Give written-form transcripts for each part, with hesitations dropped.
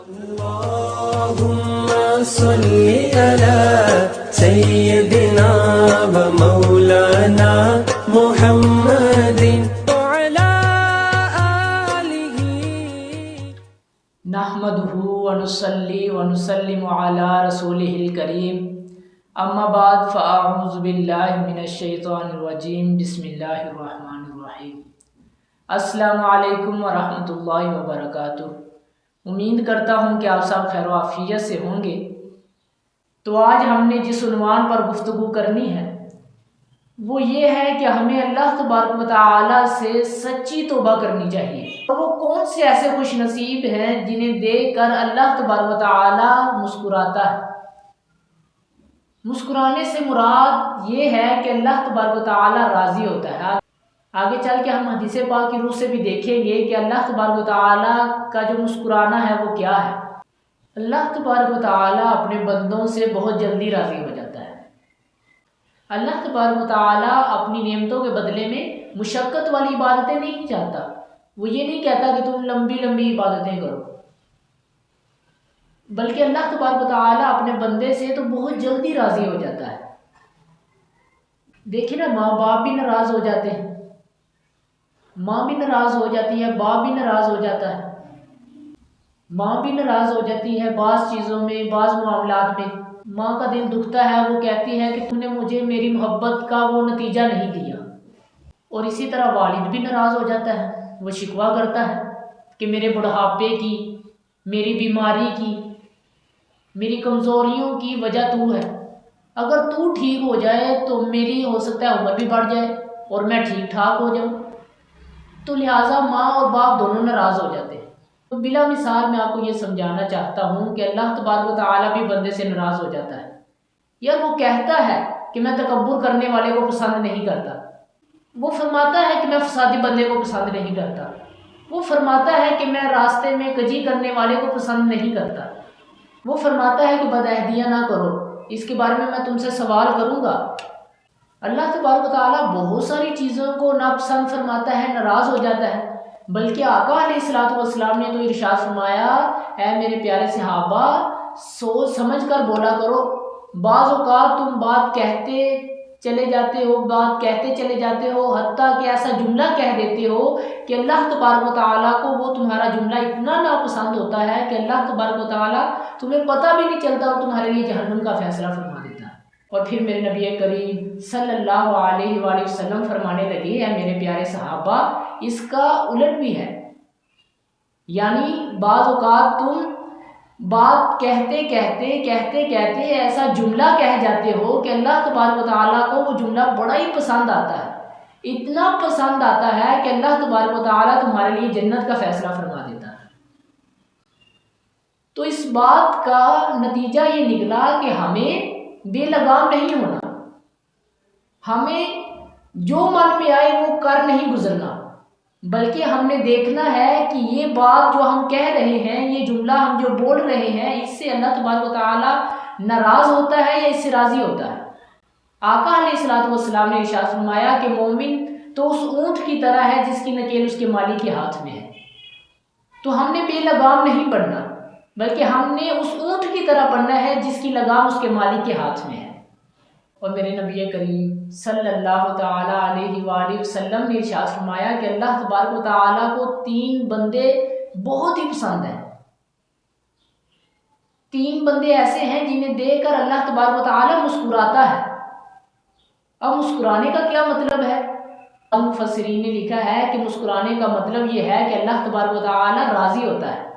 اللهم صل على سيدنا ومولانا محمد وعلى آله نحمده ونصلي ونسلم على رسوله الكريم اما بعد فاعوذ باللہ من الشیطان الرجیم بسم اللہ الرحمن الرحیم۔ السلام علیکم ورحمۃ اللہ وبرکاتہ۔ امید کرتا ہوں کہ آپ سب خیر و عافیت سے ہوں گے۔ تو آج ہم نے جس عنوان پر گفتگو کرنی ہے وہ یہ ہے کہ ہمیں اللہ تبارک و تعالی سے سچی توبہ کرنی چاہیے۔ اور وہ کون سے ایسے خوش نصیب ہیں جنہیں دیکھ کر اللہ تبارک و تعالی مسکراتا ہے۔ مسکرانے سے مراد یہ ہے کہ اللہ تبارک و تعالی راضی ہوتا ہے۔ آگے چل کے ہم حدیث پاک کی روح سے بھی دیکھیں گے کہ اللہ تبارک و تعالی کا جو مسکرانا ہے وہ کیا ہے۔ اللہ تبارک و تعالی اپنے بندوں سے بہت جلدی راضی ہو جاتا ہے۔ اللہ تبارک و تعالی اپنی نعمتوں کے بدلے میں مشقت والی عبادتیں نہیں چاہتا۔ وہ یہ نہیں کہتا کہ تم لمبی لمبی عبادتیں کرو، بلکہ اللہ تبارک و تعالی اپنے بندے سے تو بہت جلدی راضی ہو جاتا ہے۔ دیکھیں نا، ماں باپ بھی ناراض ہو جاتے ہیں، ماں بھی ناراض ہو جاتی ہے، باپ بھی ناراض ہو جاتا ہے، ماں بھی ناراض ہو جاتی ہے بعض چیزوں میں، بعض معاملات میں۔ ماں کا دل دکھتا ہے، وہ کہتی ہے کہ تم نے مجھے میری محبت کا وہ نتیجہ نہیں دیا۔ اور اسی طرح والد بھی ناراض ہو جاتا ہے، وہ شکوہ کرتا ہے کہ میرے بڑھاپے کی، میری بیماری کی، میری کمزوریوں کی وجہ تو ہے۔ اگر تو ٹھیک ہو جائے تو میری ہو سکتا ہے عمر بھی بڑھ جائے اور میں ٹھیک ٹھاک ہو جاؤں۔ تو لہٰذا ماں اور باپ دونوں ناراض ہو جاتے ہیں۔ تو بلا مثال میں آپ کو یہ سمجھانا چاہتا ہوں کہ اللہ تبارک و تعالیٰ بھی بندے سے ناراض ہو جاتا ہے۔ یار وہ کہتا ہے کہ میں تکبر کرنے والے کو پسند نہیں کرتا، وہ فرماتا ہے کہ میں فسادی بندے کو پسند نہیں کرتا، وہ فرماتا ہے کہ میں راستے میں کجی کرنے والے کو پسند نہیں کرتا، وہ فرماتا ہے کہ بدعہدیاں نہ کرو، اس کے بارے میں تم سے سوال کروں گا۔ اللہ تبارک و تعالیٰ بہت ساری چیزوں کو ناپسند فرماتا ہے، ناراض ہو جاتا ہے، بلکہ آقا علیہ الصلوۃ والسلام نے تو ارشاد فرمایا، اے میرے پیارے صحابہ سوچ سمجھ کر بولا کرو۔ بعض اوقات تم بات کہتے چلے جاتے ہو حتیٰ کہ ایسا جملہ کہہ دیتے ہو کہ اللہ تبارک و تعالیٰ کو وہ تمہارا جملہ اتنا ناپسند ہوتا ہے کہ اللہ تبارک و تعالیٰ تمہیں پتہ بھی نہیں چلتا اور تمہارے لیے جہنم کا فیصلہ فرما دیتا ہے۔ اور پھر میرے نبی کریم صلی اللہ علیہ وآلہ وسلم فرمانے لگے، اے میرے پیارے صحابہ اس کا الٹ بھی ہے، یعنی بعض اوقات تم بات کہتے ایسا جملہ کہہ جاتے ہو کہ اللہ تبارک و تعالیٰ کو وہ جملہ بڑا ہی پسند آتا ہے، اتنا پسند آتا ہے کہ اللہ تبارک و تعالیٰ تمہارے لیے جنت کا فیصلہ فرما دیتا ہے۔ تو اس بات کا نتیجہ یہ نکلا کہ ہمیں بے لگام نہیں ہونا، ہمیں جو من میں آئے وہ کر نہیں گزرنا، بلکہ ہم نے دیکھنا ہے کہ یہ بات جو ہم کہہ رہے ہیں، یہ جملہ ہم جو بول رہے ہیں، اس سے اللہ تبارک و تعالیٰ ناراض ہوتا ہے یا اس سے راضی ہوتا ہے۔ آقا علیہ الصلوۃ والسلام نے ارشاد فرمایا کہ مومن تو اس اونٹ کی طرح ہے جس کی نکیل اس کے مالک کے ہاتھ میں ہے۔ تو ہم نے بے لگام نہیں بننا، بلکہ ہم نے اس اونٹ کی طرح بننا ہے جس کی لگام اس کے مالک کے ہاتھ میں ہے۔ اور میرے نبی کریم صلی اللہ تعالیٰ علیہ وآلہ وسلم نے ارشاد فرمایا کہ اللہ تبارک و تعالیٰ کو 3 بندے بہت ہی پسند ہیں۔ 3 بندے ایسے ہیں جنہیں دیکھ کر اللہ تبارک و تعالیٰ مسکراتا ہے۔ اب مسکرانے کا کیا مطلب ہے؟ مفسرین نے لکھا ہے کہ مسکرانے کا مطلب یہ ہے کہ اللہ تبارک و تعالیٰ راضی ہوتا ہے،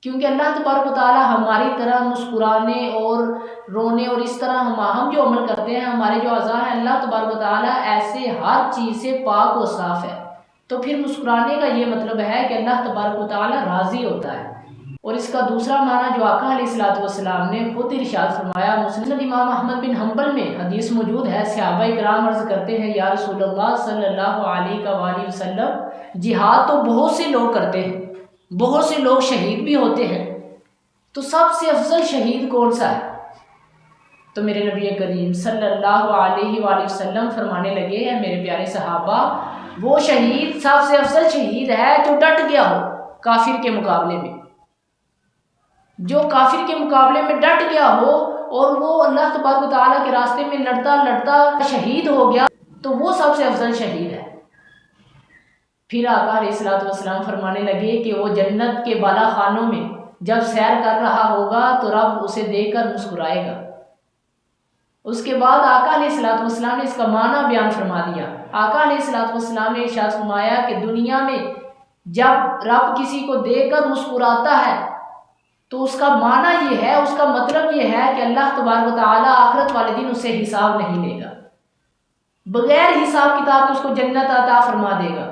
کیونکہ اللہ تبارک و تعالیٰ ہماری طرح مسکرانے اور رونے اور اس طرح ہم جو عمل کرتے ہیں، ہمارے جو اعضاء ہیں، اللہ تبارک و تعالیٰ ایسے ہر چیز سے پاک و صاف ہے۔ تو پھر مسکرانے کا یہ مطلب ہے کہ اللہ تبارک و تعالیٰ راضی ہوتا ہے۔ اور اس کا دوسرا معنی جو آقا علیہ الصلوۃ والسلام نے خود ارشاد فرمایا، مسند امام احمد بن حنبل میں حدیث موجود ہے، صحابہ کرام عرض کرتے ہیں، یا رسول اللہ صلی اللہ علیہ وآلہ وسلم جہاد تو بہت سے لوگ کرتے ہیں، بہت سے لوگ شہید بھی ہوتے ہیں، تو سب سے افضل شہید کون سا ہے؟ تو میرے نبی کریم صلی اللہ علیہ وآلہ وسلم فرمانے لگے، ہیں میرے پیارے صحابہ وہ شہید سب سے افضل شہید ہے جو ڈٹ گیا ہو کافر کے مقابلے میں۔ جو کافر کے مقابلے میں ڈٹ گیا ہو اور وہ اللہ تبارک و تعالیٰ کے راستے میں لڑتا لڑتا شہید ہو گیا تو وہ سب سے افضل شہید ہے۔ پھر آقا علیہ الصلوۃ والسلام فرمانے لگے کہ وہ جنت کے بالا خانوں میں جب سیر کر رہا ہوگا تو رب اسے دیکھ کر مسکرائے گا۔ اس کے بعد آقا علیہ الصلوۃ والسلام نے اس کا معنی بیان فرما دیا۔ آقا علیہ الصلوۃ والسلام نے ارشاد فرمایا کہ دنیا میں جب رب کسی کو دیکھ کر مسکراتا ہے تو اس کا معنی یہ ہے، اس کا مطلب یہ ہے کہ اللہ تبارک و تعالیٰ آخرت والے دن اس سے حساب نہیں لے گا، بغیر حساب کتاب اس کو جنت عطا فرما دے گا۔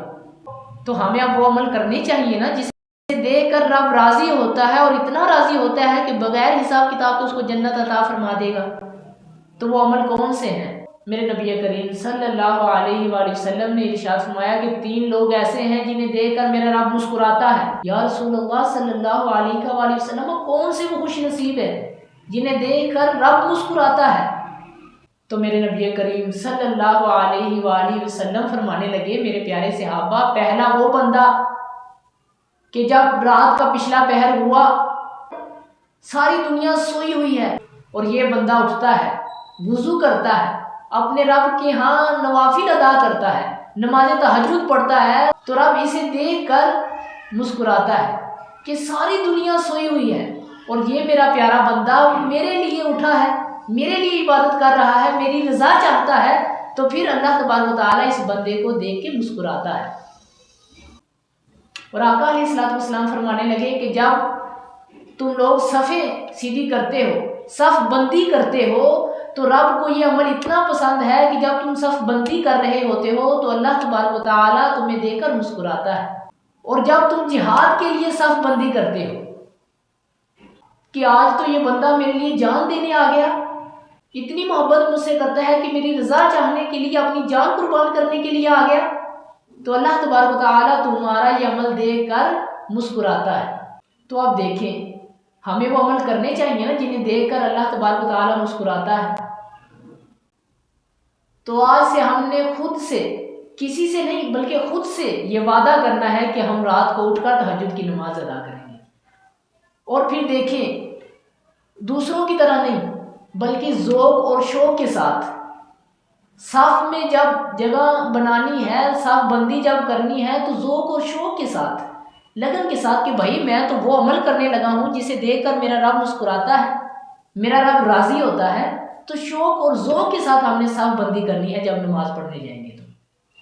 تو ہمیں اب وہ عمل کرنی چاہیے نا جسے دیکھ کر رب راضی ہوتا ہے، اور اتنا راضی ہوتا ہے کہ بغیر حساب کتاب تو اس کو جنت عطا فرما دے گا۔ تو وہ عمل کون سے ہیں؟ میرے نبی کریم صلی اللہ علیہ وآلہ وسلم نے ارشاد فرمایا کہ 3 لوگ ایسے ہیں جنہیں دیکھ کر میرا رب مسکراتا ہے۔ یا رسول اللہ صلی اللہ علیہ وآلہ وسلم، کون سے وہ خوش نصیب ہے جنہیں دیکھ کر رب مسکراتا ہے؟ تو میرے نبی کریم صلی اللہ علیہ وآلہ وسلم فرمانے لگے، میرے پیارے صحابہ، پہلا وہ بندہ کہ جب رات کا پچھلا پہر ہوا، ساری دنیا سوئی ہوئی ہے اور یہ بندہ اٹھتا ہے، وضو کرتا ہے، اپنے رب کے ہاں نوافل ادا کرتا ہے، نماز تہجد پڑھتا ہے، تو رب اسے دیکھ کر مسکراتا ہے کہ ساری دنیا سوئی ہوئی ہے اور یہ میرا پیارا بندہ میرے لیے اٹھا ہے، میرے لیے عبادت کر رہا ہے، میری رضا چاہتا ہے، تو پھر اللہ تبارک و تعالیٰ اس بندے کو دیکھ کے مسکراتا ہے۔ اور آقا علیہ الصلوۃ والسلام فرمانے لگے کہ جب تم لوگ صفیں سیدھی کرتے ہو، صف بندی کرتے ہو، تو رب کو یہ عمل اتنا پسند ہے کہ جب تم صف بندی کر رہے ہوتے ہو تو اللہ تبارک و تعالیٰ تمہیں دیکھ کر مسکراتا ہے۔ اور جب تم جہاد کے لیے صف بندی کرتے ہو کہ آج تو یہ بندہ میرے لیے جان دینے آ گیا، اتنی محبت مجھ سے کرتا ہے کہ میری رضا چاہنے کے لیے اپنی جان قربان کرنے کے لیے آ گیا، تو اللہ تبارک و تعالیٰ تمہارا یہ عمل دیکھ کر مسکراتا ہے۔ تو اب دیکھیں، ہمیں وہ عمل کرنے چاہیے نا جنہیں دیکھ کر اللہ تبارک و تعالیٰ مسکراتا ہے۔ تو آج سے ہم نے خود سے، کسی سے نہیں بلکہ خود سے یہ وعدہ کرنا ہے کہ ہم رات کو اٹھ کر تہجد کی نماز ادا کریں گے، اور پھر دیکھیں دوسروں کی طرح نہیں بلکہ ذوق اور شوق کے ساتھ صف میں جب جگہ بنانی ہے، صف بندی جب کرنی ہے، تو ذوق اور شوق کے ساتھ، لگن کے ساتھ کہ بھائی میں تو وہ عمل کرنے لگا ہوں جسے دیکھ کر میرا رب مسکراتا ہے، میرا رب راضی ہوتا ہے، تو شوق اور ذوق کے ساتھ ہم نے صف بندی کرنی ہے جب نماز پڑھنے جائیں گے، تو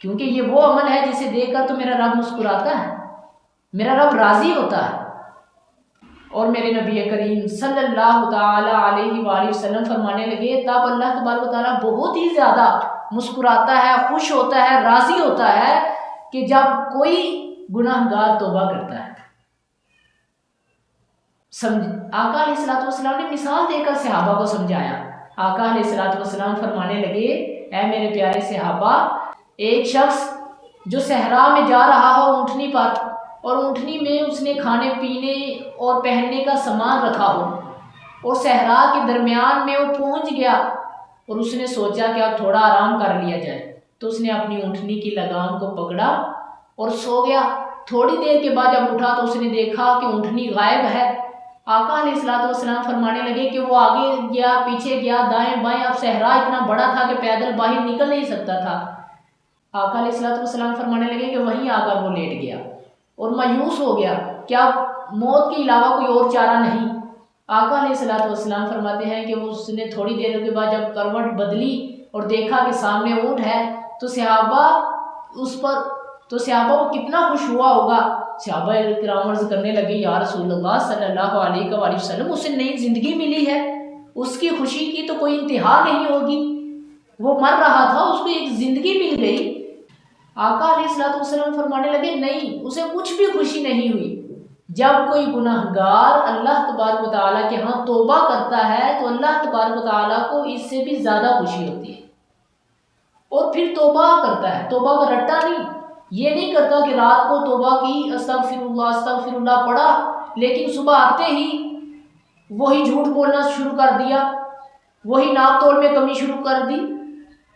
کیونکہ یہ وہ عمل ہے جسے دیکھ کر تو میرا رب مسکراتا ہے، میرا رب راضی ہوتا ہے۔ اور میرے نبی کریم صلی اللہ تعالی علیہ وآلہ وسلم فرمانے لگے، تب اللہ تبارک و تعالیٰ بہت ہی زیادہ مسکراتا ہے، خوش ہوتا ہے، راضی ہوتا ہے کہ جب کوئی گناہ گار توبہ کرتا ہے۔ آقا علیہ الصلوۃ والسلام نے مثال دے کر صحابہ کو سمجھایا۔ آقا علیہ الصلوۃ والسلام فرمانے لگے، اے میرے پیارے صحابہ، ایک شخص جو صحرا میں جا رہا ہو اونٹنی پر، اور اونٹنی میں اس نے کھانے پینے اور پہننے کا سامان رکھا ہو، اور صحرا کے درمیان میں وہ پہنچ گیا اور اس نے سوچا کہ اب تھوڑا آرام کر لیا جائے، تو اس نے اپنی اونٹنی کی لگام کو پکڑا اور سو گیا۔ تھوڑی دیر کے بعد جب اٹھا تو اس نے دیکھا کہ اونٹنی غائب ہے۔ آقا علیہ الصلوۃ والسلام فرمانے لگے کہ وہ آگے گیا، پیچھے گیا، دائیں بائیں، اب صحرا اتنا بڑا تھا کہ پیدل باہر نکل نہیں سکتا تھا۔ آقا علیہ الصلوۃ والسلام فرمانے لگے کہ وہیں آ کر وہ لیٹ گیا اور مایوس ہو گیا کہ اب موت کے علاوہ کوئی اور چارہ نہیں۔ آقا علیہ الصلوۃ والسلام فرماتے ہیں کہ اس نے تھوڑی دیر کے بعد جب کروٹ بدلی اور دیکھا کہ سامنے اونٹ ہے، تو صحابہ کو کتنا خوش ہوا ہوگا۔ صحابہ کرام عرض کرنے لگے، یا رسول اللہ صلی اللہ علیہ وآلہ وسلم، اسے نئی زندگی ملی ہے، اس کی خوشی کی تو کوئی انتہا نہیں ہوگی، وہ مر رہا تھا، اس کو ایک زندگی مل گئی۔ آقا علیہ الصلوۃ والسلام فرمانے لگے، نہیں، اسے کچھ بھی خوشی نہیں ہوئی۔ جب کوئی گناہ گار اللہ تبارک و تعالیٰ کے ہاں توبہ کرتا ہے تو اللہ تبارک و تعالیٰ کو اس سے بھی زیادہ خوشی ہوتی ہے، اور پھر توبہ کرتا ہے، توبہ کا رٹا نہیں، یہ نہیں کرتا کہ رات کو توبہ کی، استغفر اللہ پڑھا، لیکن صبح آتے ہی وہی جھوٹ بولنا شروع کر دیا، وہی ناپ تول میں کمی شروع کر دی،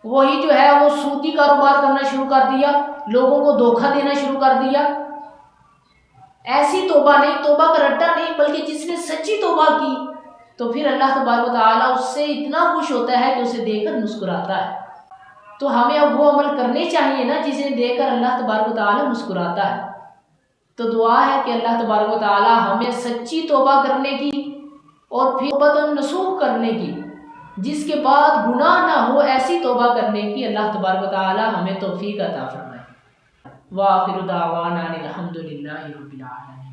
وہی جو ہے وہ سودی کاروبار کرنا شروع کر دیا، لوگوں کو دھوکہ دینا شروع کر دیا۔ ایسی توبہ نہیں، توبہ کا رٹا نہیں، بلکہ جس نے سچی توبہ کی تو پھر اللہ تبارک و تعالیٰ اس سے اتنا خوش ہوتا ہے کہ اسے دیکھ کر مسکراتا ہے۔ تو ہمیں اب وہ عمل کرنے چاہیے نا جسے دیکھ کر اللہ تبارک و تعالیٰ مسکراتا ہے۔ تو دعا ہے کہ اللہ تبارک و تعالیٰ ہمیں سچی توبہ کرنے کی اور پھر توبۃ النصوح کرنے کی، جس کے بعد گناہ نہ ہو، ایسی توبہ کرنے کی اللہ تبارک و تعالیٰ ہمیں توفیق عطا فرمائے۔ وآخر دعوانا الحمد للہ رب العالمین۔